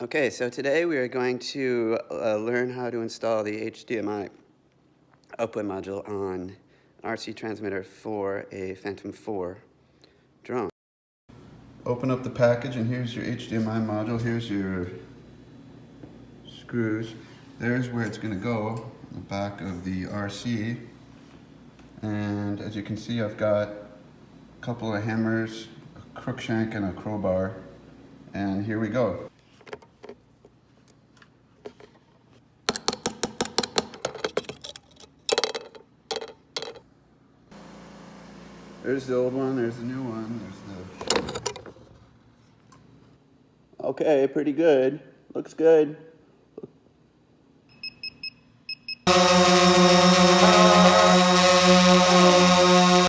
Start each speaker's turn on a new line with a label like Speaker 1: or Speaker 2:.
Speaker 1: Okay, so today we are going to learn how to install the HDMI output module on an RC transmitter for a Phantom 4 drone. Open up the package and here's your HDMI module. Here's your screws. There's where it's going to go, the back of the RC. And as you can see, I've got a couple of hammers, a crook shank, and a crowbar. And here we go. There's the old one, there's the new one, there's the... Okay, pretty good. Looks good.